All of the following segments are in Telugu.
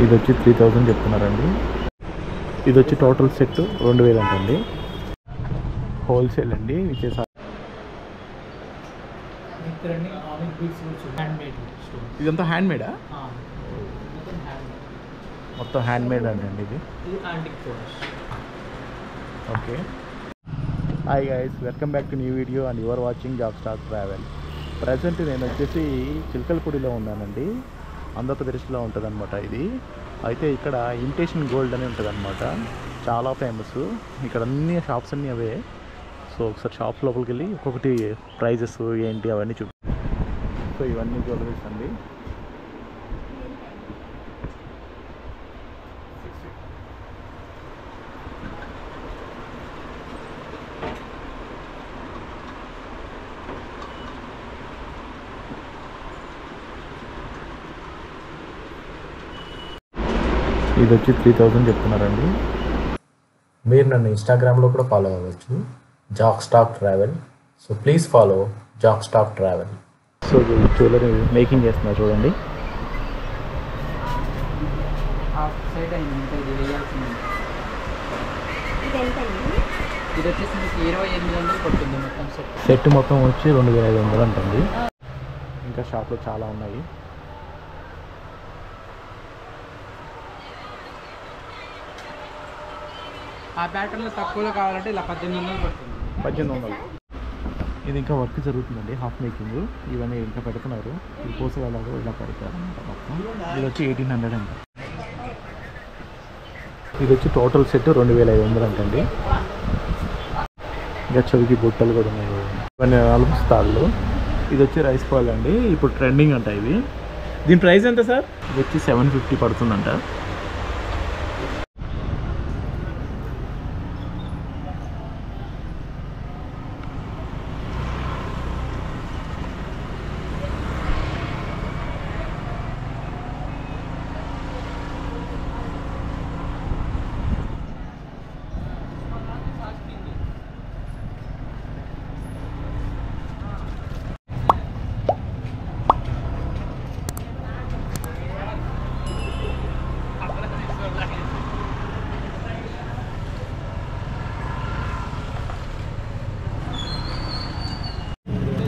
ఇది వచ్చి 3000 చెప్తున్నారండి. ఇది వచ్చి టోటల్ సెట్ 2000 అంటండి. హోల్సేల్ అండి. ఇదంతా హ్యాండ్ మేడా? మొత్తం హ్యాండ్ మేడ్ అంటండి ఇది. Okay. Hi guys, welcome back to new video and your watching job stock travel. Present నేను వచ్చేసి చిలకలపూడిలో ఉన్నానండి. ఆంధ్రప్రదేశ్లో ఉంటుంది అనమాట ఇది. అయితే ఇక్కడ ఇమిటేషన్ గోల్డ్ అని ఉంటుంది అనమాట, చాలా ఫేమస్. ఇక్కడ అన్ని షాప్స్ అన్నీ అవే. సో ఒకసారి షాప్స్ లోపలికి వెళ్ళి ఒక్కొక్కటి ప్రైజెస్ ఏంటి అవన్నీ సో ఇవన్నీ జ్యువెలరీస్ అండి. ఇది వచ్చి 3000 చెప్తున్నారండి. మీరు నన్ను ఇన్స్టాగ్రామ్లో కూడా ఫాలో అవ్వచ్చు, Jack stock travel. So please follow Jack stock travel. So jewellery making చేస్తున్నారు చూడండి. సెట్ మొత్తం వచ్చి 2500 అంటుంది. ఇంకా షాప్లో చాలా ఉన్నాయి. ఆ ప్యాటర్న్లో తక్కువలో కావాలంటే ఇలా 1800 పడుతుంది. 1800. ఇది ఇంకా వర్క్ జరుగుతుందండి, హాఫ్ మేకింగ్. ఇవన్నీ ఇంకా పెడుతున్నారు. ఈ పూసలాగా ఇలా పెడతారు అనమాట మొత్తం. ఇది వచ్చి 1800 అంట. ఇది వచ్చి టోటల్ సెట్ 2500 అంటండి. ఇంకా చెవికి బుట్టలు కూడా ఉన్నాయి. ఇవన్నీ అలుపుస్తాళ్ళు. ఇది వచ్చి రైస్ పాల్ అండి, ఇప్పుడు ట్రెండింగ్ అంట ఇది. దీని ప్రైస్ ఎంత సార్? ఇది వచ్చి 750 పడుతుందంట.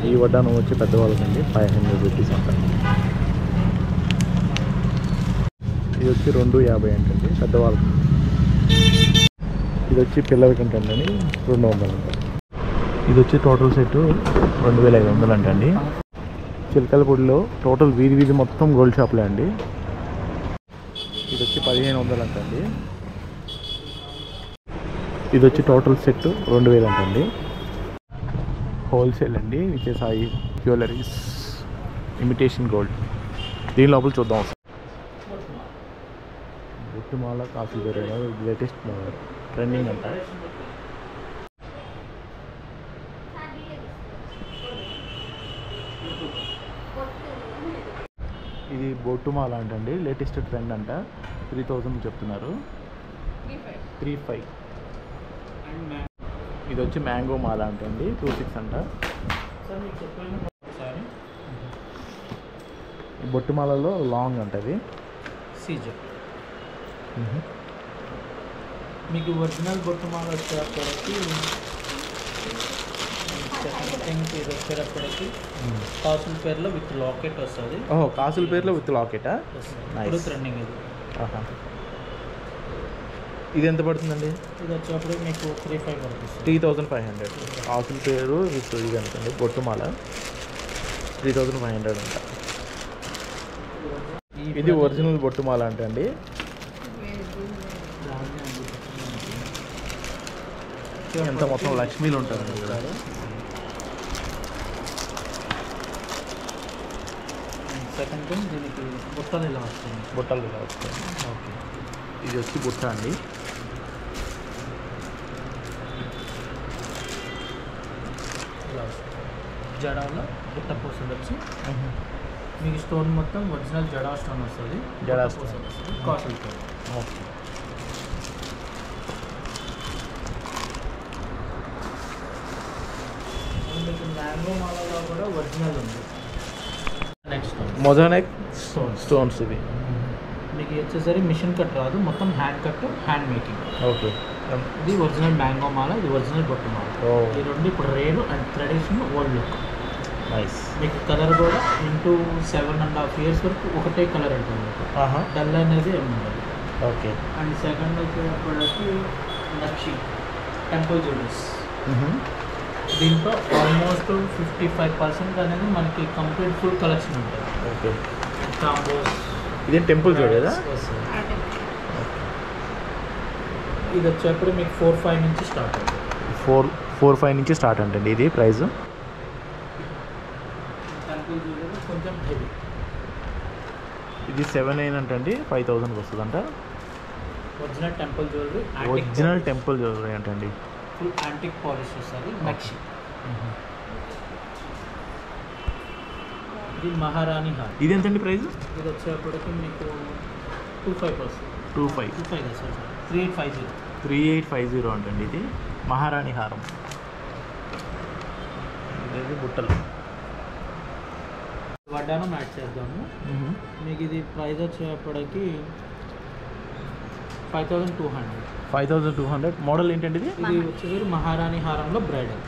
ఈ వడ్డానం వచ్చి పెద్దవాళ్ళకండి 500 రూపీస్ అంట. ఇది వచ్చి 250 అంటండి పెద్దవాళ్ళకి. ఇది వచ్చి పిల్లలకి అంటండి 200 అంట. ఇది వచ్చి టోటల్ సెట్ 2500 అంటండి. చిలకలపూడిలో టోటల్ వీధి మొత్తం గోల్డ్ షాప్లే అండి. ఇది వచ్చి 1500 అంటండి. ఇది వచ్చి టోటల్ సెట్ 2000 అంటండి. హోల్సేల్ అండి, విజయసాయి జ్యువెలరీస్ ఇమిటేషన్ గోల్డ్. దీని లోపల చూద్దాం. బుట్టుమాల కాఫీ లేటెస్ట్ ట్రెండింగ్ అంట. ఇది బొట్టుమాల అంటండి, లేటెస్ట్ ట్రెండ్ అంట. 3000 చెప్తున్నారు. 35. ఇది వచ్చి మ్యాంగో మాల అంటండి, 26 అంట. బొట్టుమాలలో లాంగ్ అంటది. సీజర్ మీకు ఒరిజినల్ బొట్టుమాల వచ్చేటప్పటికి ఇది వచ్చేటప్పటికి కాసుల పేర్లో విత్ లాకెట్ వస్తుంది. ఓహో, కాసుల పేర్లో విత్ లాకెటా? ట్రెండింగ్ ఇది. ఇది ఎంత పడుతుందండి? ఇది వచ్చేటప్పుడు మీకు 35 పడుతుంది. 3500. కాసుల పేరు విత్ ఇది అంటండి బొట్టుమాల 3500 అంట. ఇది ఒరిజినల్ బొట్టుమాల అంటండి. ఎంత మొత్తం లక్ష్మీలు ఉంటారండి ఇక్కడ. సెకండ్ థింగ్ దీనికి బుట్టలు ఇలా వస్తుంది. బుట్టలు ఇలా వస్తాయి. ఓకే. ఇది వచ్చి బుట్ట అండి. ఇలా వస్తుంది. జడాలో బుట్ట పూసలు వచ్చి మీకు స్టోన్ మొత్తం ఒరిజినల్ జడా స్టోన్ వస్తుంది. జడా పూసలు వస్తుంది. కాసుల పేరు. ఓకే. మీకు మ్యాంగో మాలలో కూడా ఒరిజినల్ ఉంది. నెక్స్ట్ మొజానిక్ స్టోన్స్ ఇవి. మీకు వచ్చేసరికి మిషన్ కట్ రాదు, మొత్తం hand cut, hand making. Okay. ఇది ఒరిజినల్ మ్యాంగో మాల, ఇది ఒరిజినల్ బొట్టు మాల. ఈ రెండు ఇప్పుడు rare and traditional old look. Nice. మీకు కలర్ కూడా 7.5 years వరకు ఒకటే కలర్ ఉంటుంది, డల్ అనేది ఏమి ఉండదు. ఓకే. అండ్ సెకండ్ వచ్చేటప్పటికి నక్షి టెంపుల్ జ్యువెలర్స్. దీంట్లో ఆల్మోస్ట్ 55% అనేది మనకి కంప్లీట్ ఫుల్ కలెక్షన్ ఉంటుంది. ఓకే. కాంబోస్. ఇదే టెంపుల్ జ్యువెలరా? ఇది వచ్చేప్పుడు మీకు 4-5 నుంచి స్టార్ట్ అవుతుంది. 4-5 నుంచి స్టార్ట్ అంటే ఇది ప్రైస్. టెంపుల్ జ్యువెలరీ కొంచెం హెవీ. ఇది 7-9 అంటే 5,000 వస్తుందంట. Original temple jewellery. Original temple jewellery అంటండి. ఫుల్ యాంటిక్ పాలిష్ వస్తుంది. నక్షి. ఇది మహారాణి హార్. ఇది ఎంతండి ప్రైస్? ఇది వచ్చేప్పటికి మీకు 25%. 25 కదా సార్, 3850. 3850 అంటండి. ఇది మహారాణి హారం. ఇది బుట్టలు. వడ్డానం యాడ్ చేద్దాము. మీకు ఇది ప్రైస్ వచ్చేప్పటికి 5200. 5200. మోడల్ ఏంటండి ఇది? ఇది వచ్చేసరికి మహారాణి హారంలో bridal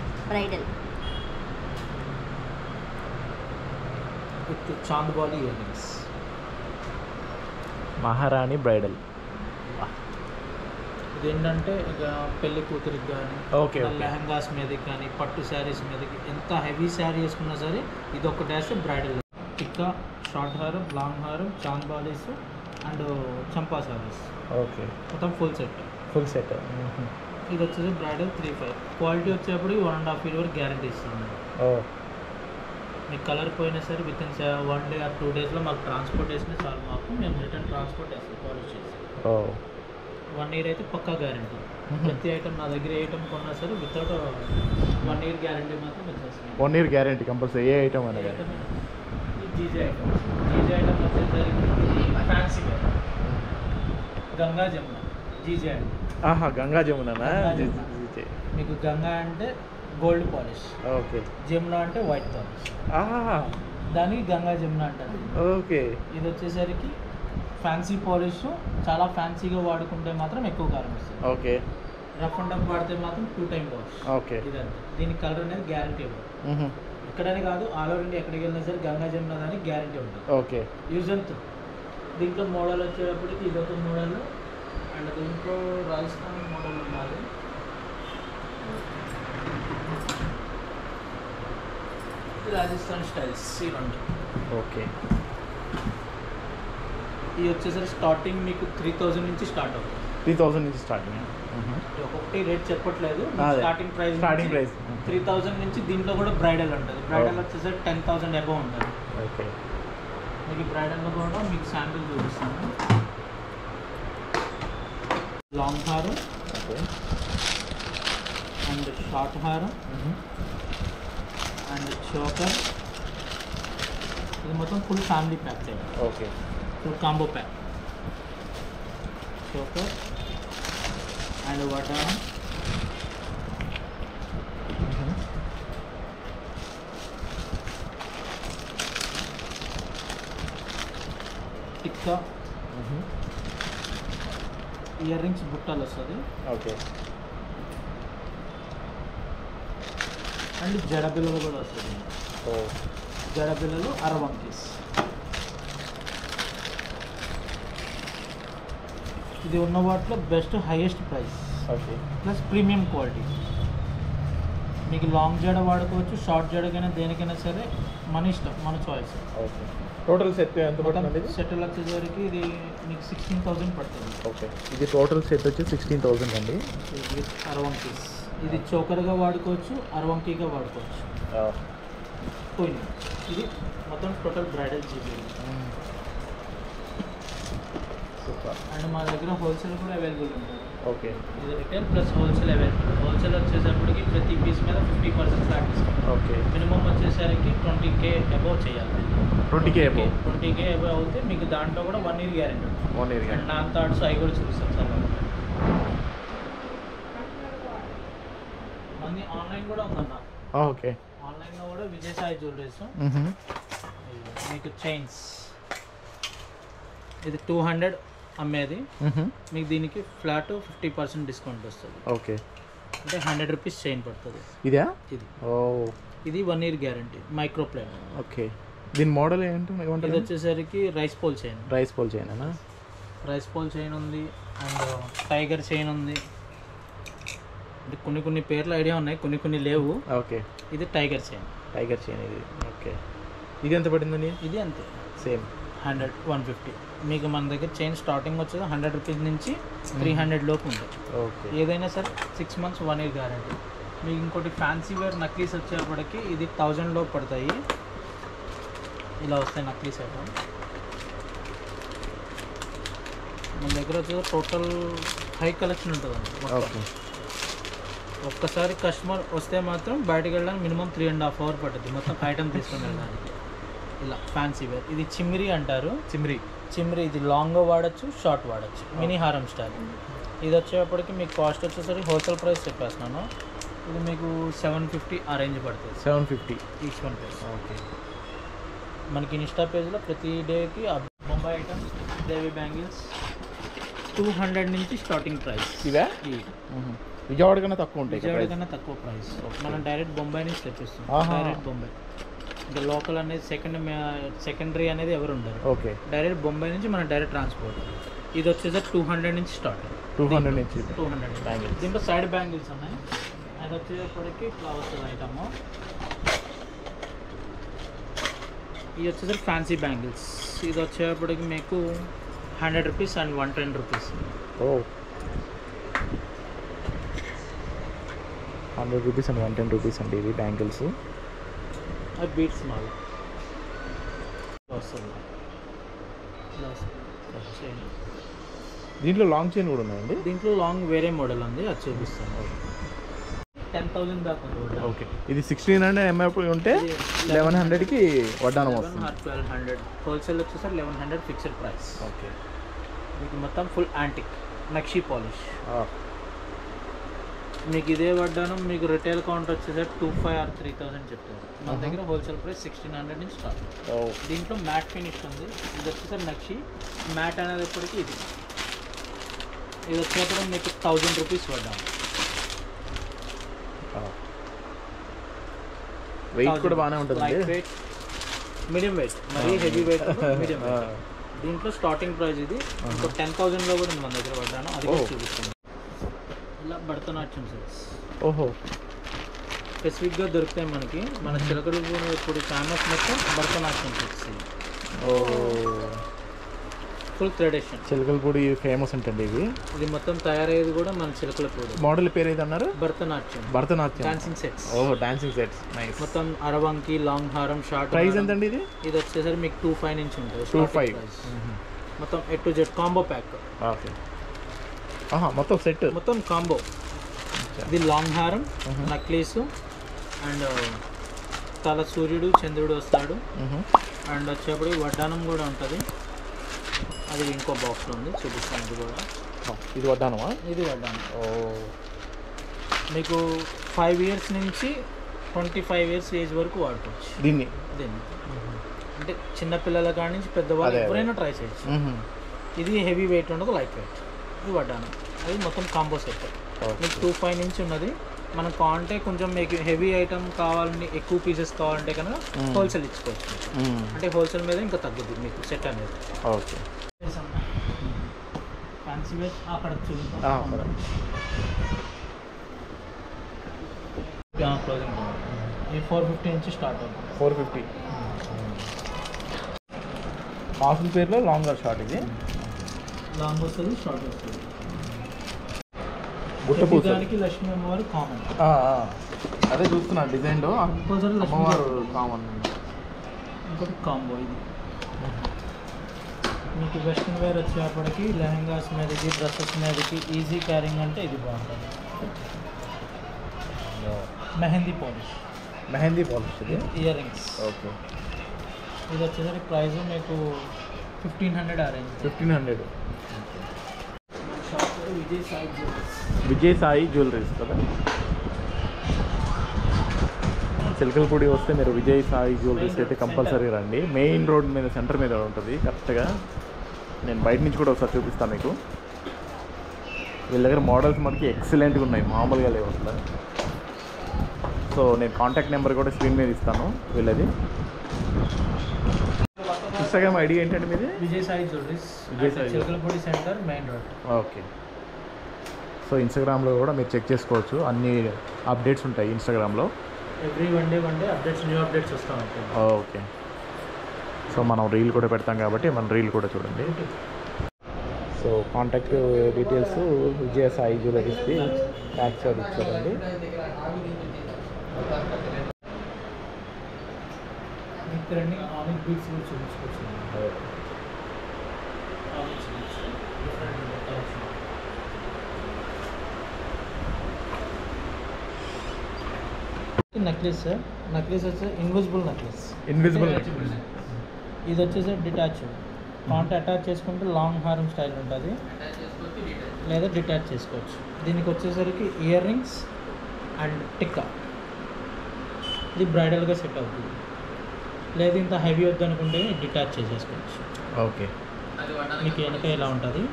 with chandbali earrings. Maharani bridal. ఇదేంటంటే ఇక పెళ్లి కూతురికి కానీ, ఓకే, లెహంగాస్ మీదకి కానీ, పట్టు శారీస్ మీదకి, ఎంత హెవీ శారీ వేసుకున్నా సరే ఇది ఒక డాష్ బ్రైడల్. టిక్కా, షార్ట్ హారం, లాంగ్ హారం, చాంద్బాలీస్ అండ్ చంపా శారీస్. ఓకే. మొత్తం ఫుల్ సెట్. ఇది వచ్చేసి బ్రైడల్ 35. క్వాలిటీ వచ్చేప్పటికి 1.5 year వరకు గ్యారంటీ ఇస్తాను. మీకు కలర్ పోయినా సరే విత్ ఇన్ 1 day or 2 daysలో మాకు ట్రాన్స్పోర్టేషన్ చాలు. మాకు మేము రిటర్న్ ట్రాన్స్పోర్ట్ వేస్తాం పాలిష్ చేసి. 1 year అయితే పక్కా గ్యారంటీ. ప్రతి ఐటమ్ నా దగ్గర ఏ ఐటమ్ కొన్నా సరే వితౌట్ 1 year గ్యారంటీ మాత్రం వచ్చేస్తాం. 1 year గ్యారంటీ కంపల్సరీ. ఏ ఐటమ్ అనేది? GJ item. జీజే ఐటమ్ వచ్చేసరికి ఫ్యాన్సీ గంగా జమున. జీజే అంటే గంగా జమున. మీకు గంగా అంటే గోల్డ్ పాలిష్. ఓకే. జమున అంటే వైట్ పాలిష్. దానికి గంగా జమున అంటారు. ఓకే. ఇది వచ్చేసరికి ఫ్యాన్సీ పాలిష్. చాలా ఫ్యాన్సీగా వాడుకుంటే మాత్రం ఎక్కువ కాలం వస్తుంది. ఓకే. రఫ్ అండ్ టఫ్ వాడితే మాత్రం 2 time వాష్. ఓకే. ఇదంతా దీని కలర్ అనేది గ్యారంటీ ఉంటుంది. ఎక్కడనే కాదు, ఆల్ ఓవర్ ఇండియా ఎక్కడికి వెళ్ళినా సరే గంగా జమున దానికి గ్యారంటీ ఉంటుంది. ఓకే. యూజ్ అంతా. దీంట్లో మోడల్ వచ్చేటప్పటికి ఇదొక మోడల్ అండ్ దీంట్లో రాజస్థాన్ మోడల్ ఉన్నది. రాజస్థాన్ స్టైల్స్ ఈ రెండు. ఓకే. ఇది వచ్చేసరికి స్టార్టింగ్ మీకు 3000 నుంచి స్టార్ట్ అవుతుంది. 3000 నుంచి స్టార్టింగ్. ఒక్కొక్కటి రేట్ చెప్పట్లేదు. అదే. స్టార్టింగ్ ప్రైస్ 3000 నుంచి. దీంట్లో కూడా బ్రైడల్ ఉంటుంది. బ్రైడల్ వచ్చేసరికి 10,000 అబౌవ్ ఉంటుంది. ఓకే. మీకు బ్రైడల్లో కూడా మీకు శాంపిల్ చూపిస్తాను. లాంగ్ హారం. ఓకే. అండ్ షార్ట్ హారం అండ్ చోకర్. ఇది మొత్తం ఫుల్ ఫ్యామిలీ ప్యాక్ చేయాలి. Okay. Full combo pack. Choker and వడ్డానం. టిక్కా. ఇయర్ రింగ్స్ బుట్టాలు వస్తుంది. ఓకే. అండ్ జడబిల్లలు కూడా వస్తుంది. జడబిల్లలు 60 పీస్. ఇది ఉన్న వాటిలో best highest price. Okay. Plus premium quality. మీకు లాంగ్ జడ వాడుకోవచ్చు, షార్ట్ జడకైనా దేనికైనా సరే మన ఇష్టం, మన చాయిస్. ఓకే. టోటల్ సెట్ ఎంత పడుతుంది? సెటిల్ వచ్చేసరికి ఇది మీకు 16,000 పడుతుంది. ఓకే. ఇది టోటల్ సెట్ వచ్చి 16,000 అండి. ఇది 60 పీస్. ఇది చోకర్గా వాడుకోవచ్చు, 60గా వాడుకోవచ్చు. పోయింది. ఇది మొత్తం total bridal GB. Super. And మా దగ్గర హోల్సేల్ కూడా అవైలబుల్ ఉంటుంది. ఓకే. ఇది retail plus wholesale available. Wholesale వచ్చేసరికి ప్రతి పీస్ మీద 50% ఫ్లాట్ డిస్కౌంట్. ఓకే. మినిమం వచ్చేసరికి 20K అబౌవ్ చేయాలి. 20K above. 20K అబౌవ్ అవుతే మీకు దాంట్లో కూడా 1 year గ్యారెంటీ ఉంటుంది. 1 year అండ్ నాన్ థాట్స్ అవి కూడా చూపిస్తాం సార్. మంది ఆన్లైన్ కూడా ఉందన్న. ఓకే. ఆన్లైన్లో కూడా విజయసాయి జ్యువెలరీస్. మీకు చైన్స్ ఇది 200 అమ్మేది, మీకు దీనికి ఫ్లాట్ 50% డిస్కౌంట్ వస్తుంది. ఓకే, అంటే 100 రూపీస్ చైన్ పడుతుంది. ఇదా? ఇది ఓ, ఇది 1 year guarantee, micro plane. Okay, దీని మోడల్ ఏంటి? ఇది వచ్చేసరికి rice pole chain. Rice pole chain అనా? రైస్ పోల్ చైన్ ఉంది, అండ్ టైగర్ చైన్ ఉంది. అంటే కొన్ని పేర్లు ఐడియా ఉన్నాయి, కొన్ని లేవు. ఓకే, ఇది టైగర్ చైన్. టైగర్ చైన్ ఇది. ఓకే, ఇది ఎంత పడిందని? ఇది అంతే, సేమ్ 100, 150. మీకు మన దగ్గర చైన్ స్టార్టింగ్ వచ్చేది 100 రూపీస్ నుంచి 300 లోపు ఉంటుంది. ఓకే, ఏదైనా సరే 6 months 1 year గ్యారంటీ. మీకు ఇంకోటి ఫ్యాన్సీ వేర్ నక్లీస్ వచ్చేప్పటికి ఇది 1000 లోపు పడతాయి. ఇలా వస్తాయి నక్లీస్ ఐటమ్. మన దగ్గర వచ్చేసి టోటల్ హై కలెక్షన్ ఉంటుందండి. ఓకే, ఒక్కసారి కస్టమర్ వస్తే మాత్రం బయటకు వెళ్ళడానికి మినిమం 3.5 hours పడుతుంది మొత్తం ఐటమ్ తీసుకొని వెళ్ళడానికి. ఇలా ఫ్యాన్సీ వేర్. ఇది చిమ్రీ అంటారు. చిమ్రీ ఇది లాంగ్ వాడచ్చు, షార్ట్ వాడచ్చు, మినీ హారం స్టైల్. ఇది వచ్చేప్పటికి మీకు కాస్ట్ వచ్చేసరికి హోల్సేల్ ప్రైస్ చెప్పేస్తున్నాను. ఇది మీకు 750 ఆ రేంజ్ పడుతుంది. 750 ఈచ్ వన్ ప్రైస్. ఓకే, మనకి ఇన్స్టా పేజ్లో ప్రతి డేకి బొంబాయి ఐటమ్స్, దేవి బ్యాంగిల్స్ 200 నుంచి స్టార్టింగ్ ప్రైస్. ఇవా? విజయవాడ కన్నా తక్కువ ఉంటాయి. విజయవాడ కన్నా తక్కువ ప్రైస్. మనం డైరెక్ట్ బొంబాయి నుంచి తెప్పిస్తాం. డైరెక్ట్ బొంబాయి. ఇంకా లోకల్ అనేది సెకండరీ అనేది ఎవరు ఉండరు. ఓకే, డైరెక్ట్ బొంబాయి నుంచి మనం డైరెక్ట్ ట్రాన్స్పోర్ట్. ఇది వచ్చేసరికి 200 నుంచి స్టార్ట్. 200 నుంచి 200 బ్యాంగిల్స్. దీంట్లో సైడ్ బ్యాంగిల్స్ ఉన్నాయి. అది వచ్చేటప్పటికి ఇట్లా వస్తుంది ఐటమ్. ఇది వచ్చేసరికి ఫ్యాన్సీ బ్యాంగిల్స్. ఇది వచ్చేటప్పటికి మీకు 100 రూపీస్ అండ్ 110 రూపీస్. ఓ, 100 రూపీస్ అండ్ 110 రూపీస్ అండి ఇవి బ్యాంగిల్స్. అది బీట్స్ మాల్ వస్తుంది. దీంట్లో లాంగ్ చైన్ కూడా ఉన్నాయండి. దీంట్లో లాంగ్ వేరే మోడల్ ఉంది, అది చూపిస్తాను. 10,000 దాకా ఉంది. ఓకే, ఇది 1600 ఎంఆర్పీ ఉంటే 1100కి వడ్డానం వస్తుంది. 1200 హోల్సేల్ వచ్చేసరికి 1100 ఫిక్స్డ్ ప్రైస్. ఓకే, మీకు మొత్తం ఫుల్ యాంటిక్ నక్షీ పాలిష్. మీకు ఇదే వడ్డానం మీకు రిటైల్ కౌంట్ వచ్చేసరికి 2500 or 3000 చెప్తారు. మన దగ్గర హోల్సేల్ ప్రైస్ 1600 నుంచి స్టార్ట్. దీంట్లో మ్యాట్ ఫినిష్ ఉంది. ఇది వచ్చేసరికి నక్షి మ్యాట్ అనేది ఎప్పటికీ ఇది వచ్చేటప్పుడు మీకు 1000 రూపీస్ వడ్డానం. వెయిట్ కూడా బాగానే ఉంటుంది. లైట్ వెయిట్, మీడియం వెయిట్, మరీ హెవీ వెయిట్, మీడియం వెయిట్. దీంట్లో స్టార్టింగ్ ప్రైస్ ఇది. ఇంకో 10,000లో కూడా ఉంది మన దగ్గర వడ్డానం. అది కూడా చూపిస్తుంది. ఇలా భరతనాట్యం సెట్స్. ఓహో, స్పెసిఫిక్గా దొరుకుతాయి మనకి. మన చిలకడ ఇప్పుడు ఫేమస్ మొత్తం భరతనాట్యం సెట్స్. ఓ, ఫుల్ ట్రెడిషన్. చిలకలపూడి ఫేమస్ ఉంటుంది ఇవి. ఇది మొత్తం తయారయ్యేది కూడా మన చిలకలపూడి. మోడల్ పేరు ఏది అన్నారు? Bharatanatyam dancing sets. ఓహో, డాన్సింగ్ సెట్స్. నైస్. మొత్తం అరవంకి, లాంగ్ హారం, షార్ట్. ప్రైస్ ఎంత అండి ఇది? ఇది వచ్చేసరికి మీకు 25 నుంచి ఉంటుంది. 25. మొత్తం A to Z combo pack. Okay, మొత్తం సెట్, మొత్తం కాంబో. ఇది లాంగ్ హారం, నక్లీస్, అండ్ తల సూర్యుడు చంద్రుడు వస్తాడు. అండ్ వచ్చేప్పుడు వడ్డానం కూడా ఉంటుంది. అది ఇంకో బాక్స్లో ఉంది, చూపిస్తాను. ఇది కూడా ఇది వడ్డానమా? ఇది వడ్డానం. మీకు 5 years నుంచి 25 years ఏజ్ వరకు వాడుకోవచ్చు దీన్ని. అంటే చిన్నపిల్లల కాడి నుంచి పెద్దవాళ్ళు ఎవరైనా ట్రై చేయొచ్చు. ఇది హెవీ వెయిట్ ఉండదు, లైట్ వెయిట్. ఇది వడ్డానం. అది మొత్తం కాంబో సెట్. మీకు 25 నుంచి ఉన్నది. మనకు కావాలంటే కొంచెం మీకు హెవీ ఐటమ్ కావాలని, ఎక్కువ పీసెస్ కావాలంటే కనుక హోల్సేల్ ఇచ్చుకోవచ్చు. అంటే హోల్సేల్ మీద ఇంకా తగ్గుద్ది మీకు సెట్ అనేది. ఓకే, ఫ్యాన్సీ వేర్ అక్కడ చూపిస్తాం. క్లోజింగ్ ఈ 450 నుంచి స్టార్ట్ అవుతుంది. 450. మాసుల పేరులో లాంగ్ ఆర్ షార్ట్? ఇది లాంగ్ వస్తుంది, షార్ట్ వస్తుంది. గుట్టపూసలకి లక్ష్మీ అమ్మవారు కామన్. అదే చూస్తున్నా డిజైన్లో అమ్మవారు కామన్. ఇంకోటి కాంబో. ఇది మీకు వెస్ట్రన్ వేర్ వచ్చేప్పటికి లెహంగాస్ మీదకి, డ్రెస్సెస్ మీదకి ఈజీ క్యారింగ్ అంటే ఇది బాగుంటుంది. మెహందీ పాలిష్. ఇది ఇయర్ రింగ్స్. ఓకే, ఇది వచ్చేసరికి ప్రైస్ మీకు 1500 arrange. 1500. Shop Vijay Sai jewellers. Vijay Sai jewelleries కదా. చిలకలపూడి వస్తే మీరు విజయ్ సాయి జ్యువెలరీస్ అయితే కంపల్సరీ రండి. మెయిన్ రోడ్ మీద, సెంటర్ మీద ఉంటుంది కరెక్ట్గా. నేను బయట నుంచి కూడా ఒకసారి చూపిస్తాను మీకు. వీళ్ళ దగ్గర మోడల్స్ మనకి ఎక్సలెంట్గా ఉన్నాయి, మామూలుగా లేవు అసలు. సో నేను కాంటాక్ట్ నెంబర్ కూడా స్క్రీన్ మీద ఇస్తాను వీళ్ళది. ఇన్స్టాగ్రామ్ ఐడి ఏంటంటే మీది? Vijay Sai jewelleries, Chilakalapudi centre, main road. Okay. So ఇన్స్టాగ్రామ్లో కూడా మీరు చెక్ చేసుకోవచ్చు, అన్ని అప్డేట్స్ ఉంటాయి ఇన్స్టాగ్రామ్లో. Every one day updates, new updates వస్తూ ఉంటాయి. ఓకే. సో మనం రీల్ కూడా పెడతాం కాబట్టి మన రీల్ కూడా చూడండి. So contact details Vijaya Sai జ్యువెలరీస్కి tax అది ఇచ్చారండి. ఇక్కడ ఆనిక్ బీట్స్ కూడా చూపించుకోవచ్చు. నెక్లెస్ సార్, నెక్లెస్ వచ్చి ఇన్విజిబుల్ నెక్లెస్. ఇది వచ్చేసి డిటాచ్, కాంట్ అటాచ్ చేసుకుంటే లాంగ్ హారం స్టైల్ ఉంటుంది, లేదా డిటాచ్ చేసుకోవచ్చు. దీనికి వచ్చేసరికి ఇయర్ రింగ్స్ అండ్ టిక్కా, ఇది బ్రైడల్గా సెట్ అవుతుంది. లేదు ఇంత హెవీ వద్దు అనుకుంటే డిటాచ్ చేసేసుకోవచ్చు. ఓకే. మీకు వెనక ఇలా ఉంటుంది,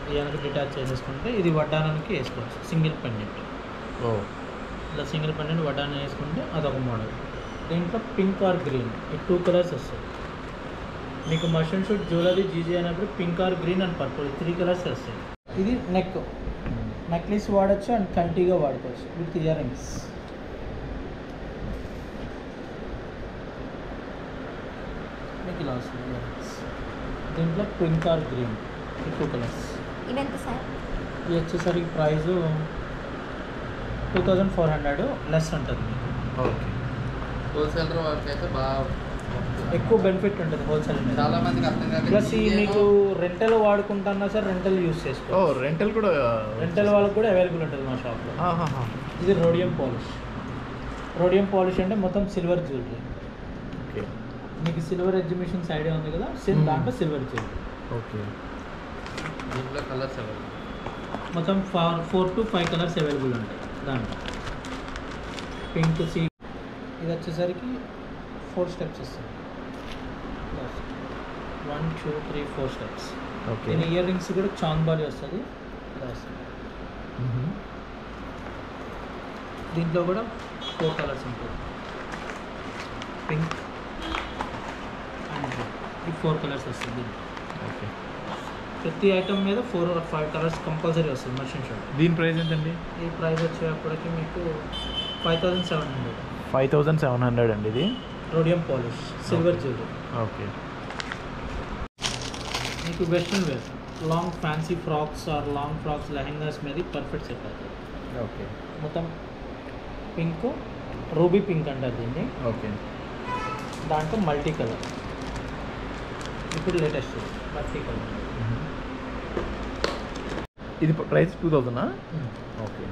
ఈ వెనక డిటాచ్ చేసేసుకుంటే ఇది వడ్డానానికి వేసుకోవచ్చు. సింగిల్ పెండెంట్, ఇలా సింగిల్ పెండెంట్ వడ్డానం వేసుకుంటే అదొక మోడల్. దీంట్లో పింక్ ఆర్ గ్రీన్, ఈ 2 కలర్స్ వస్తాయి. మీకు మషన్ షూట్ జ్యువెలరీ జీజీ అయినప్పుడు pink are green and purple 3 colours వస్తాయి. ఇది నెక్లెస్ వాడచ్చు అండ్ కంటిగా వాడుకోవచ్చు విత్ ఇయర్ రింగ్స్. మీకు ఇలా వస్తుంది ఇయర్ రింగ్స్. దీంట్లో పింక్ ఆర్ గ్రీన్, ఈ 2 కలర్స్. ఇవెంత సార్? ఇది వచ్చేసరికి ప్రైస్ 2400 లెస్ ఉంటుంది మీకు. ఓకే. హోల్సేలర్ వాళ్ళకి అయితే బాగా ఎక్కువ బెనిఫిట్ ఉంటుంది హోల్సేల్ మీద. చాలా మందికి అర్థం కాదు. ప్లస్ ఈ మీకు రెంటల్ వాడుకుంటున్నా సార్, రెంటల్ యూస్ చేసుకో. రెంటల్ కూడా, రెంటల్ వాళ్ళకి కూడా అవైలబుల్ ఉంటుంది మా షాప్లో. ఇది రోడియం పాలిష్. రోడియం పాలిష్ అంటే మొత్తం సిల్వర్ జ్యువెలరీ. ఓకే. మీకు సిల్వర్ ఎగ్జిబిషన్స్ ఐడియా ఉంది కదా, సేమ్ దాంట్లో సిల్వర్ జ్యువెలరీ. ఓకే. దీంట్లో కలర్స్ అవైలబుల్ మొత్తం 4 to 5 కలర్స్ అవైలబుల్ ఉంటాయి దాంట్లో. పింక్ సీ, ఇది వచ్చేసరికి 4 స్టెప్స్ వస్తుంది. 1 2 3 4 స్టెప్స్. ఓకే. దీని ఇయర్ రింగ్స్ కూడా చాంబాలి వస్తుంది. దీంట్లో కూడా 4 కలర్స్ ఉంటుంది, పింక్ అండ్ గ్రీన్. ఈ 4 కలర్స్ వస్తుంది. ఓకే. ప్రతి ఐటమ్ మీద 4 or 5 కలర్స్ కంపల్సరీ వస్తుంది మర్షన్ షాప్. దీని ప్రైస్ ఎంతండి? ఈ ప్రైస్ వచ్చేటప్పటికి మీకు 5700. 5700 అండి ఇది. Rhodium polish silver jewellery. Okay. మీకు western wear long fancy frocks or long frocks lehengas మీద పర్ఫెక్ట్ సెట్ అవుతుంది. ఓకే. మొత్తం పింక్, రూబీ పింక్ అంటారు దీన్ని. ఓకే. దాంట్లో మల్టీ కలర్, ఇప్పుడు లేటెస్ట్ మల్టీ కలర్. ఇది ప్రైస్ 2000. ఓకే.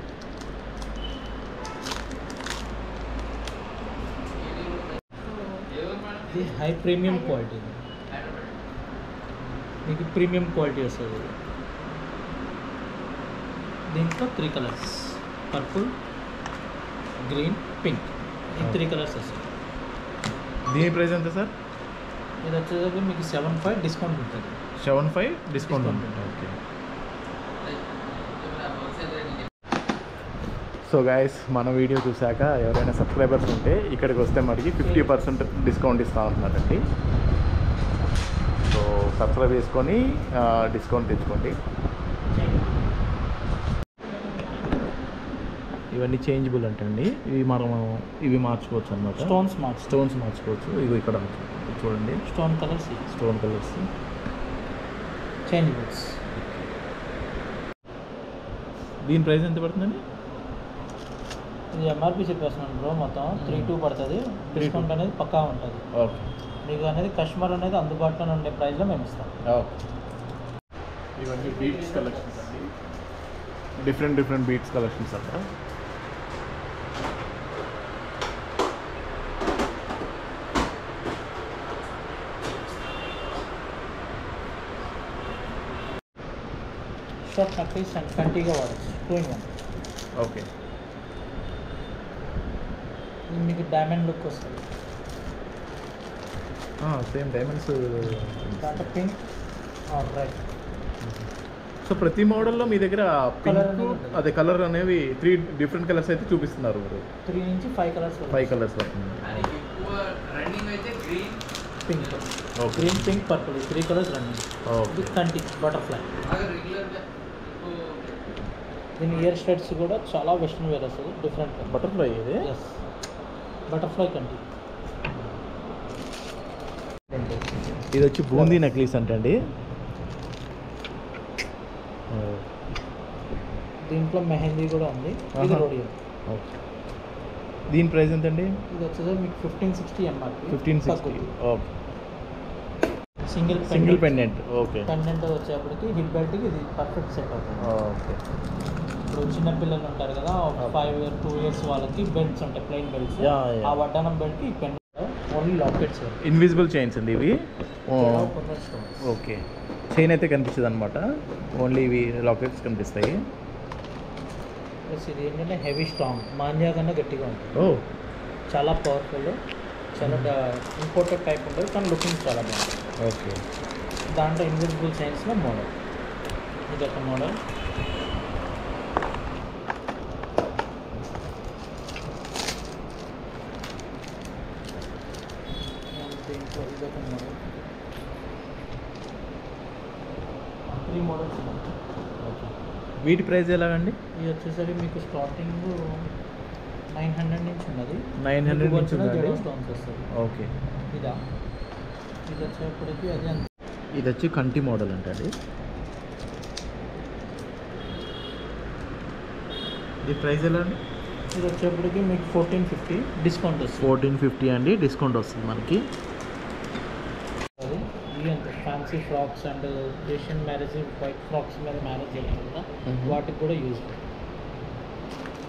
ఇది హై ప్రీమియం క్వాలిటీ, మీకు ప్రీమియం క్వాలిటీ వస్తుంది. దీంట్లో 3 కలర్స్, పర్పుల్, గ్రీన్, పింక్, ఈ 3 కలర్స్ వస్తాయి. దీని ప్రైస్ ఎంత సార్? ఇది వచ్చేసరికి మీకు 75 డిస్కౌంట్ ఉంటుంది. 75 డిస్కౌంట్ ఉంటుంది. ఓకే. సో గైస్, మన వీడియో చూశాక ఎవరైనా సబ్స్క్రైబర్స్ ఉంటే ఇక్కడికి వస్తే మనకి 50% డిస్కౌంట్ ఇస్తా ఉంటున్నారండి. సో సబ్స్క్రైబ్ చేసుకొని డిస్కౌంట్ తెచ్చుకోండి. ఇవన్నీ చేంజబుల్ అంటండి. ఇవి మార్చుకోవచ్చు అనమాట. స్టోన్స్ మార్చుకోవచ్చు. ఇవి ఇక్కడ చూడండి, స్టోన్ కలర్స్ చేంజబుల్స్. దీని ప్రైస్ ఎంత పడుతుందండి? ఇది ఎంఆర్పి చెప్పేస్తున్నాను బ్రో, మొత్తం 32 పడుతుంది. డిస్కౌంట్ అనేది పక్కా ఉంటుంది. ఓకే. మీకు అనేది కస్టమర్ అనేది అందుబాటులో ఉండే ప్రైస్లో మేము ఇస్తాం. ఇవన్నీ బీట్స్ కలెక్షన్స్ అండి, డిఫరెంట్ బీట్స్ కలెక్షన్స్ అంట. షార్ట్ నెక్లెస్ అండ్ కంటిగా వాడచ్చు, 2 in 1. ఓకే. ఇది మీకు డైమండ్ లుక్ వస్తుంది. Same diamonds. దాంట్లో పింక్ రైట్. సో ప్రతి మోడల్లో మీ దగ్గర Colour పింక్ అనేది ఉంటుంది. అదే కలర్ అనేవి 3 డిఫరెంట్ కలర్స్ అయితే చూపిస్తున్నారు మీరు. 3 నుంచి 5 కలర్స్ 5 కలర్స్ వస్తుంది. అని ఎక్కువ రన్నింగ్ అయితే green pink, okay green, pink, purple 3 colours running. Okay ఇది కంటి బటర్ఫ్లై. బాగా రెగ్యులర్గా దీని ఇయర్ స్టడ్స్ కూడా చాలా వెస్ట్రన్ వేర్ వస్తుంది, డిఫరెంట్. బటర్ఫ్లై ఇది. ఎస్, బటర్ఫ్లై కంటి. ఇది వచ్చి బూందీ నెక్లెస్ అంటండి. దీంట్లో మెహందీ కూడా ఉంది. ఇది ఆహా. రోడియం. ఓకే దీని ప్రైస్ ఎంతండి? ఇది వచ్చేసి మీకు 1560 MRP. 1560. Okay single pendant. Okay pendant వచ్చేప్పటికి హిప్ బెల్ట్కి ఇది పర్ఫెక్ట్ సెట్ అవుతుంది. ఓకే ఇప్పుడు చిన్న పిల్లలు ఉంటారు కదా, 5 ఇయర్ 2 ఇయర్స్ వాళ్ళకి బెల్ట్స్ ఉంటాయి, ప్లెయిన్ బెల్ట్స్. Yeah, yeah. ఆ వడ్డానం బెల్ట్కి ఈ pendant only lockets. Invisible chains అండి ఇవి. ఓకే చైన్ అయితే కనిపించదు అనమాట, ఓన్లీ ఇవి లాకెట్స్ కనిపిస్తాయి. ప్లస్ ఇది ఏంటంటే హెవీ స్ట్రాంగ్, మాంజా కన్నా గట్టిగా ఉంటుంది. ఓ చాలా పవర్ఫుల్, చాలా ఇంపోర్టెడ్ టైప్ ఉంటుంది, కానీ లుకింగ్ చాలా బాగుంటుంది. ఓకే దాంట్లో ఇన్విజిబుల్ చైన్స్లో మోడల్, ఇది ఒక మోడల్. దీంట్లో ఇదొక మోడల్. 3 మోడల్స్ ఉన్నాయి. ఓకే వీటి ప్రైస్ ఎలాగండి? ఇది వచ్చేసరికి మీకు స్టార్టింగ్ 900 నుంచి ఉన్నది. 900 మీకు నుంచి original ఉందండి. జెరో స్టోన్స్ వస్తుంది. ఓకే ఇదా, ఇది వచ్చేప్పటికి అది అంత. ఇది వచ్చి కంటి మోడల్ అంటండి. ఇది ప్రైస్ ఎలా అండి? ఇది వచ్చేప్పటికి మీకు 1450 డిస్కౌంట్ వస్తుంది. 1450 అండి, డిస్కౌంట్ వస్తుంది మనకి. అది ఇవి అంత fancy frocks and Asian marriage white frocks మీద మ్యారేజ్ చేయడం కదా, Mhm. వాటికి కూడా యూజ్.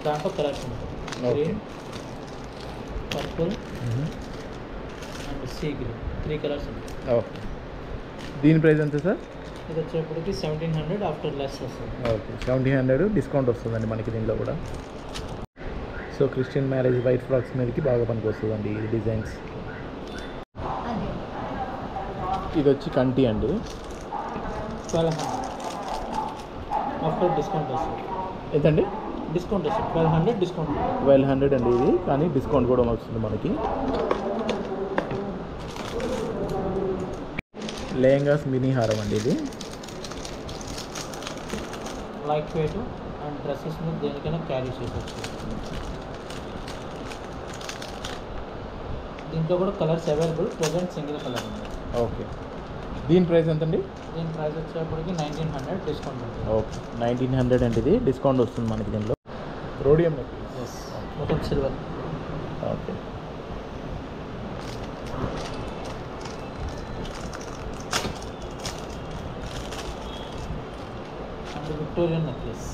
దాంట్లో కలర్స్ ఉంటుంది, Okay. Green, purple and sea green, 3 colours ఉంటాయి. ఓకే దీని ప్రైస్ ఎంత సార్? ఇది వచ్చేప్పటికి 1700 ఆఫ్టర్ లెస్ వస్తుంది. ఓకే 1700 డిస్కౌంట్ వస్తుందండి మనకి దీనిలో కూడా. So Christian marriage white frocks మీదకి బాగా పనికి వస్తుందండి ఈ డిజైన్స్. ఇది వచ్చి కంటి అండి. 1200 ఆఫ్టర్ డిస్కౌంట్ వస్తుంది. ఎంతండి? డిస్కౌంట్ వస్తుంది 1200 డిస్కౌంట్. 1200 అండి ఇది, కానీ డిస్కౌంట్ కూడా వస్తుంది మనకి. లెహంగాస్ మినీ హారం అండి ఇది. లైట్ వెయిట్ అండ్ డ్రెస్సెస్ మీద దేనికైనా క్యారీ చేసేవచ్చు. దీంట్లో కూడా colours available, present single colour ఉంది. ఓకే దీని ప్రైస్ ఎంతండి? దీని ప్రైస్ వచ్చేప్పటికి 1900 డిస్కౌంట్ ఉంటుంది. ఓకే 1900 అండి ఇది, డిస్కౌంట్ వస్తుంది మనకి దీనిలో. Rhodium necklace. ఎస్, మొత్తం silver. Okay and Victorian necklace.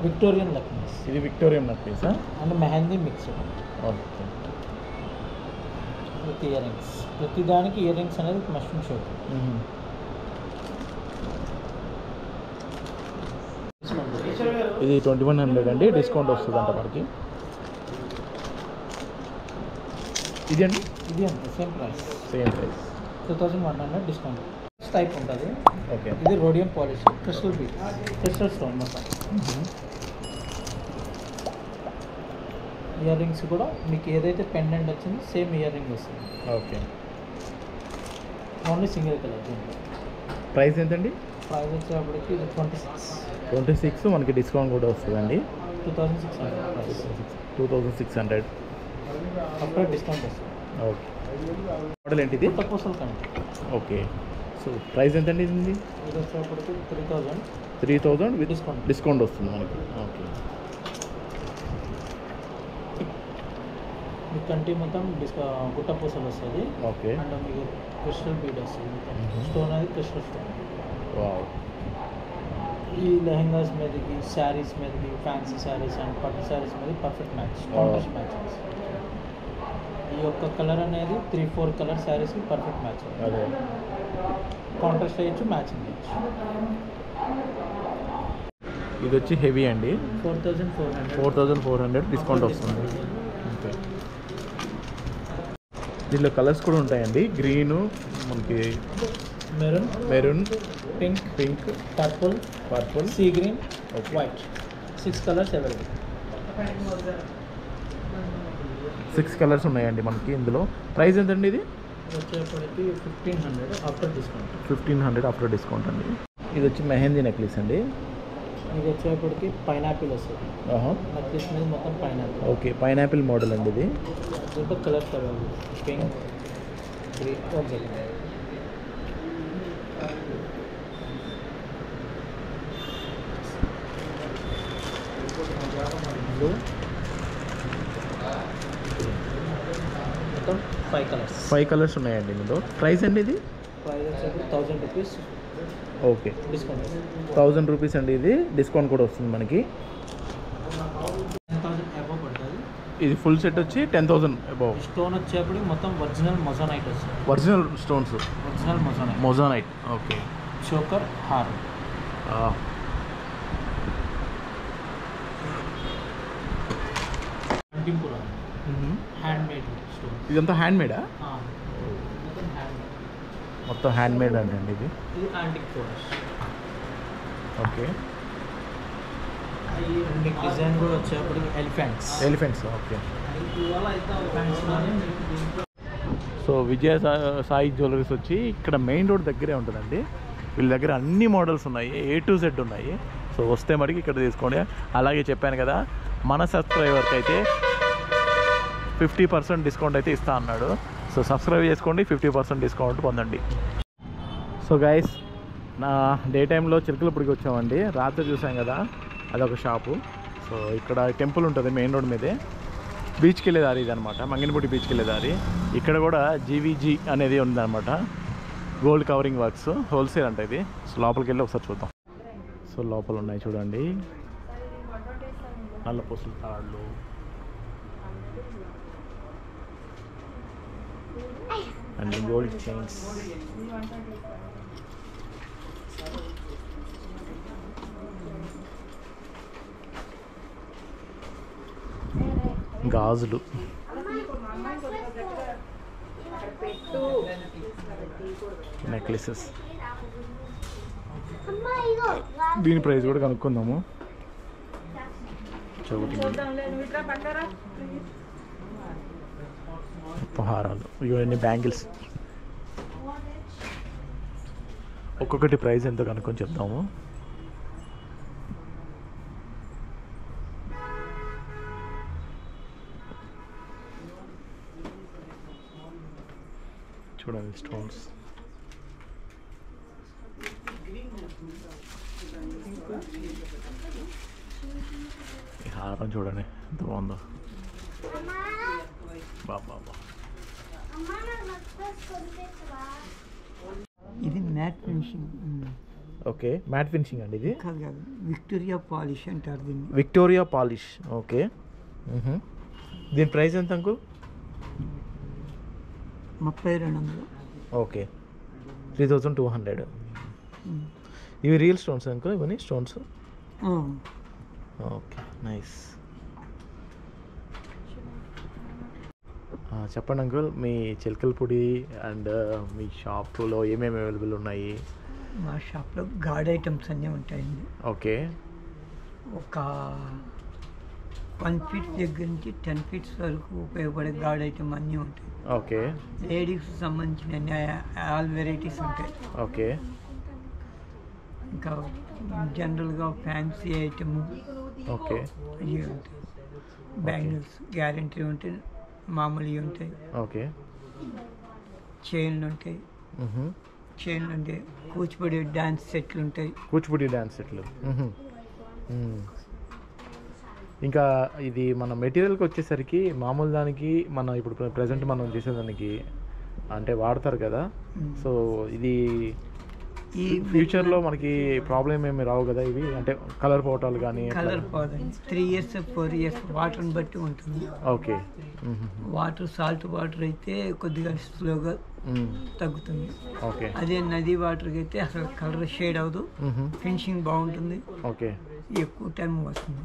Victorian necklace ఇది Victorian necklace. And mehndi mixed okay with earrings. ప్రతి దానికి ఇయర్ రింగ్స్ అనేది మస్ట్రూమ్ షేప్. ఇది 2100 అండి, డిస్కౌంట్ వస్తుందంట మనకి. ఇది అండి ఇది అంతే same price, same price. 2100 discount. Type ఉంటుంది. ఓకే ఇది rhodium polish, crystal beat, crystal stone మొత్తం. ఇయర్ రింగ్స్ కూడా మీకు ఏదైతే పెండెంట్ వచ్చిందో సేమ్ ఇయర్ రింగ్ వస్తుంది, ఓకే ఓన్లీ సింగిల్ కలర్. దీంట్లో ప్రైస్ ఎంతండి? ప్రైస్ వచ్చేప్పటికి ఇది 26 మనకి డిస్కౌంట్ కూడా వస్తుందండి. 2600 ప్రైస్ 2600. ఆఫ్టర్ డిస్కౌంట్ వస్తుంది. ఓకే మోడల్ ఏంటిది? పూసలు కండి. ఓకే సో ప్రైస్ ఎంతండి ఇది? ఇది వచ్చేప్పటికి 3000 3000 విత్ డిస్కౌంట్. డిస్కౌంట్ వస్తుంది మనకి. ఓకే మీ కంటి మొత్తం గుట్ట పూసలు వస్తుంది. ఓకే అండ్ మీకు క్రిస్టల్ బీడ్ వస్తుంది. Mhm. స్టోన్ అనేది క్రిస్టల్ స్టోన్. వావ్ ఈ లెహంగాస్ మీదకి, శారీస్ మీదకి, ఫ్యాన్సీ శారీస్ అండ్ పట్టు శారీస్ మీద పర్ఫెక్ట్ మ్యాచ్, కాంట్రాస్ట్ మ్యాచ్. ఈ యొక్క కలర్ అనేది 3-4 కలర్ శారీస్కి పర్ఫెక్ట్ మ్యాచ్. అదే కాంట్రాస్ట్ అయ్యచ్చు, మ్యాచింగ్ అయ్యచ్చు. ఇది వచ్చి హెవీ అండి, 4400 4400 డిస్కౌంట్ వస్తుంది. ఓకే దీనిలో కలర్స్ కూడా ఉంటాయండి, గ్రీను మనకి maroon, pink, purple, sea green, white 6 colours available. 6 colours ఉన్నాయండి మనకి ఇందులో. ప్రైస్ ఎంతండి ఇది? వచ్చేప్పటికి 1500 ఆఫ్టర్ డిస్కౌంట్. 1500 ఆఫ్టర్ డిస్కౌంట్ అండి. ఇది వచ్చి మెహందీ నెక్లెస్ అండి. ఇది వచ్చేప్పటికి పైనాపిల్ వస్తుంది. నెక్లెస్ మీద మొత్తం పైనాపిల్. ఓకే, పైనాపిల్ మోడల్ అండి ఇది. దీంట్లో colours available. Pink, green, blue, మొత్తం 5 కలర్స్. 5 కలర్స్ ఉన్నాయండి ఇందులో. ప్రైస్ అండి ఇది? ప్రైస్ వచ్చేప్పటికి 1000 రూపీస్ ఓకే, డిస్కౌంట్. 1000 రూపీస్ అండి ఇది. డిస్కౌంట్ కూడా వస్తుంది మనకి. 10,000 అబవ్ పడుతుంది. ఇది ఫుల్ సెట్ వచ్చి 10,000 అబౌవ్. స్టోన్ వచ్చేప్పటికి మొత్తం ఒరిజినల్ మొజానైట్ వస్తుంది. Original stones, original moissanite. Okay, choker, హార్. అంటింపురా హ్యాండ్ మేడ్ స్టోన్. ఇదంతా హ్యాండ్ మేడా? మొత్తం హ్యాండ్ మేడ్. మొత్తం హ్యాండ్ మేడ్ అండి ఇది. ఇది యాంటిక్ ఫోటోస్. ఓకే, మీకు డిజైన్ కూడా వచ్చేప్పటికి elephants. Okay, so Vijaya Sai jewelleries వచ్చి ఇక్కడ మెయిన్ రోడ్ దగ్గరే ఉంటుందండి. వీళ్ళ దగ్గర అన్ని మోడల్స్ ఉన్నాయి, A to Z ఉన్నాయి. సో వస్తే మటుకు ఇక్కడ తీసుకోండి. అలాగే చెప్పాను కదా, మన సబ్స్క్రైబర్కి అయితే 50% డిస్కౌంట్ అయితే ఇస్తా అన్నాడు. సో సబ్స్క్రైబ్ చేసుకోండి, 50% డిస్కౌంట్ పొందండి. సో గైస్, నా డే టైంలో చిలకలపూడికి వచ్చామండి. రాత్రి చూసాం కదా, అదొక షాపు. సో ఇక్కడ టెంపుల్ ఉంటుంది మెయిన్ రోడ్ మీదే. బీచ్కి వెళ్ళే దారి ఇదనమాట, మంగినపూడి బీచ్కి వెళ్ళే దారి. ఇక్కడ కూడా GVG అనేది ఉందన్నమాట, గోల్డ్ కవరింగ్ వర్క్స్, హోల్సేల్ అంట ఇది. సో లోపలికి వెళ్ళి ఒకసారి చూద్దాం. సో లోపల ఉన్నాయి చూడండి, నల్ల పూసల తాళ్ళు, అండ్ గోల్డ్ చైన్స్, గాజులు, నెక్లెసెస్. దీని ప్రైస్ కూడా కనుక్కుందాము. హారాలు, ఇవన్నీ బ్యాంగిల్స్. ఒక్కొక్కటి ప్రైస్ ఎంతో కనుక్కొని చెప్తాము. చూడండి స్టోన్స్. ఈ హారం చూడండి ఎంత బాగుందో. బాబా, ఇది matte finishing. Okay, matte finishing అండి ఇది. విక్టోరియా పాలిష్ అంటారు దీన్ని. Victoria polish. ఓకే, దీని ప్రైస్ ఎంత అంకుల్? 3200. ఓకే, 3200. ఇవి రియల్ స్టోన్స్ అంకుల్, ఇవన్నీ స్టోన్స్. Okay, nice. చెప్పండి అంకుల్, మీ చిలకలపూడి అండ్ మీ షాప్లో ఏమేమి అవైలబుల్ ఉన్నాయి? మా షాప్లో గార్డ్ ఐటమ్స్ అన్నీ ఉంటాయండి. ఓకే, ఒక 1 feet దగ్గర నుంచి 10 feet వరకు ఉపయోగపడే గార్డ్ ఐటమ్ అన్నీ ఉంటాయి. ఓకే, లేడీస్ సంబంధించిన ఆల్ వెరైటీస్ ఉంటాయి. ఓకే, ఇంకా జనరల్గా ఫ్యాన్సీ ఐటమ్ ఓకే, అవి ఉంటాయి. బ్యాంగిల్స్ గ్యారంటీ ఉంటాయి, మామూలుగా ఉంటాయి. ఓకే, చైన్లు ఉంటాయి. చైన్లు ఉంటాయి, కూచిపూడి డ్యాన్స్ సెట్లు ఉంటాయి. కూచిపూడి డ్యాన్స్ సెట్లు. ఇంకా ఇది మన మెటీరియల్కి వచ్చేసరికి మామూలు దానికి మన ఇప్పుడు ప్రజెంట్ మనం చేసేదానికి అంటే వాడతారు కదా. సో ఇది ఈ ఫ్యూచర్లో మనకి ప్రాబ్లం ఏమి రావు కదా ఇవి, అంటే కలర్ పోవటాలు కానీ? కలర్ పోదండి, 3 years 4 years వాటర్ని బట్టి ఉంటుంది. ఓకే, వాటర్ సాల్ట్ వాటర్ అయితే కొద్దిగా స్లోగా తగ్గుతుంది. ఓకే, అదే నది వాటర్కి అయితే అసలు కలర్ షేడ్ అవ్వదు, ఫినిషింగ్ బాగుంటుంది. ఓకే, ఎక్కువ టైం వస్తుంది.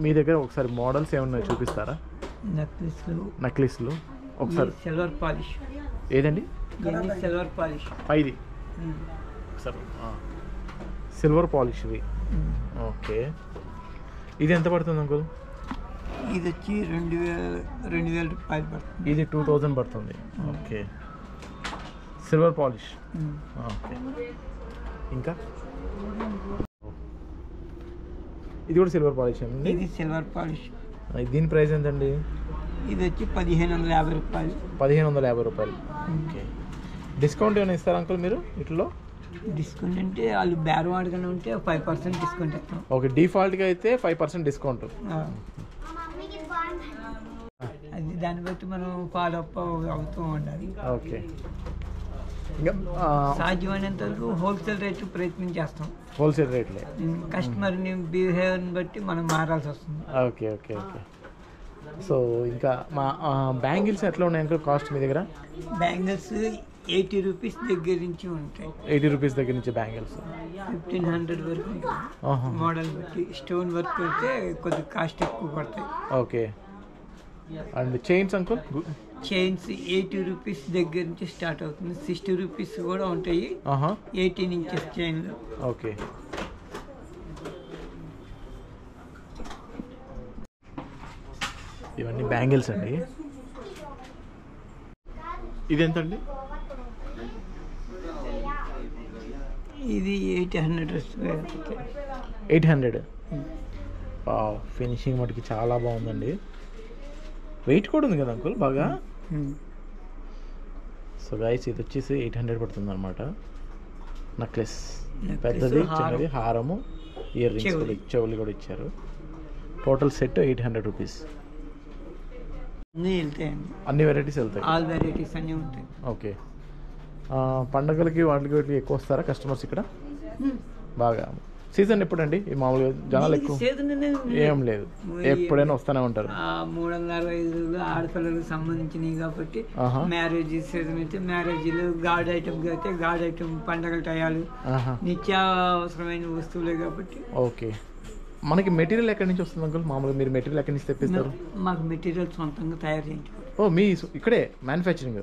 మీ దగ్గర ఒకసారి మోడల్స్ ఏమన్నా చూపిస్తారా? నెక్లెస్లు ఒకసారి. Silver polish. ఏదండి? ఇవన్నీ సిల్వర్ పాలిష్. ఇది సరే సిల్వర్ పాలిష్ ఇవి. ఓకే, ఇది ఎంత పడుతుంది అంకుల్? ఇది వచ్చి 2000 రూపాయలు పడుతుంది. ఇది 2000 పడుతుంది. Okay, silver polish. ఓకే, ఇంకా ఇది కూడా సిల్వర్ పాలిష్ అండి? ఇది సిల్వర్ పాలిష్. దీని ప్రైస్ ఎంతండి? ఇది వచ్చి 1550 రూపాయలు. 1550 రూపాయలు. ఓకే, డిస్కౌంట్ ఏమైనా ఇస్తారా అంకుల్ మీరు ఇట్లో? డిస్కౌంట్ అంటే వాళ్ళు బేరం ఆడగానే ఉంటే 5% డిస్కౌంట్ ఇస్తాం. ఓకే, డిఫాల్ట్గా అయితే 5% డిస్కౌంట్. అది దాన్ని బట్టి మనం ఫాలో అప్ అవుతూ ఉండాలి. ఓకే, ఇంకా సాధ్యమైనంత వరకు హోల్సేల్ రేటు ప్రయత్నం చేస్తాం. హోల్సేల్ రేట్లే. కస్టమర్ని బిహేవియర్ని బట్టి మనం మారాల్సి వస్తుంది. Okay okay okay. సో ఇంకా మా బ్యాంగిల్స్ ఎట్లా ఉన్నాయి అంకుల్ కాస్ట్ మీ దగ్గర? బ్యాంగిల్స్ 80 రూపీస్ దగ్గర నుంచి ఉంటాయి. 80 రూపీస్ దగ్గర నుంచి బ్యాంగిల్స్ 1500 వరకు ఉంటుంది. మోడల్ బట్టి స్టోన్ వర్క్ అయితే కొద్దిగా కాస్ట్ ఎక్కువ పడతాయి. Okay, and chains uncle? Chains 80 rupees దగ్గర నుంచి స్టార్ట్ అవుతుంది. 60 రూపీస్ కూడా ఉంటాయి. 18 ఇంచెస్ చైన్లు. ఓకే, ఇవన్నీ బ్యాంగిల్స్ అండి. ఇది ఎంత అండి? ఇది 800 800. ఫినిషింగ్ మటుకి చాలా బాగుందండి. వెయిట్ కూడా ఉంది కదా అంకుల్ బాగా. సో గైస్ ఇది వచ్చేసి 800 పడుతుంది అనమాట. నెక్లెస్ పెద్దది, చిన్నది, హారము, ఇయర్ రింగ్స్ కూడా, చెవులు కూడా ఇచ్చారు. Total set 800 rupees. అన్నీ వెళ్తాయండి, అన్ని వెరైటీస్ వెళ్తాయి. ఆల్ వెరైటీస్ అన్నీ ఉంటాయి. ఓకే, పండగలకి వాటికి ఎక్కువ వస్తారా కస్టమర్స్ ఇక్కడ బాగా? సీజన్ ఎప్పుడండి ఈ మామూలుగా జనాలు ఎక్కువ? ఏం లేదు, ఎప్పుడైనా వస్తూనే ఉంటారు. 365 ఆడపిల్లలకు సంబంధించినవి కాబట్టి మ్యారేజ్ సీజన్ అయితే మ్యారేజ్లు, గార్డ్ ఐటమ్ అయితే గార్డ్ ఐటమ్, పండగల టయాలు, నిత్యావసరమైన వస్తువులే కాబట్టి. ఓకే, మనకి మెటీరియల్ ఎక్కడి నుంచి వస్తుంది అంకుల్? మామూలుగా మీరు మెటీరియల్ ఎక్కడి నుంచి తెప్పిస్తారు? మాకు మెటీరియల్ సొంతంగా తయారు చేయించుకోవాలి. ఓ, మీ ఇక్కడే మ్యానుఫ్యాక్చరింగ్?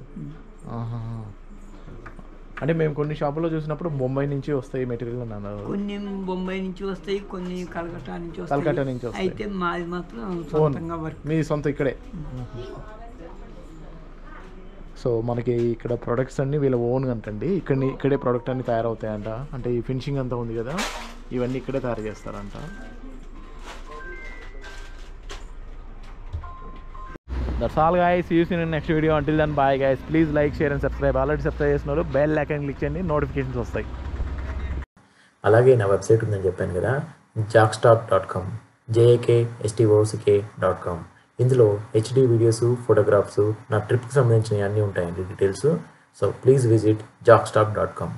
అంటే మేము కొన్ని షాపుల్లో చూసినప్పుడు బొంబాయి నుంచి వస్తాయి మెటీరియల్ అన్నారు. కొన్ని బొంబాయి నుంచి వస్తాయి, కొన్ని కలకత్తా నుంచి వస్తాయి. అయితే మాది మాత్రం సొంతంగా వర్క్. మీ సొంత ఇక్కడే. సో మనకి ఇక్కడ ప్రొడక్ట్స్ అన్ని వీళ్ళ ఓన్ అంటండి. ఇక్కడే ప్రోడక్ట్ అన్ని తయారవుతాయంట. అంటే ఈ ఫినిషింగ్ అంతా ఉంది కదా, ఇవన్నీ ఇక్కడే తయారు చేస్తారంట. That's all guys, see you soon in next video. Until then, bye guys. Please like, share and subscribe. Already subscribe చేస్తున్నారు, బెల్ ఐకాన్ క్లిక్ చేయండి, నోటిఫికేషన్స్ వస్తాయి. అలాగే నా వెబ్సైట్ ఉందని చెప్పాను కదా, jakstock.com, jakstock.com. ఇందులో HD వీడియోస్, ఫోటోగ్రాఫ్స్, నా ట్రిప్కి సంబంధించిన అన్నీ ఉంటాయండి details. So please visit jakstock.com.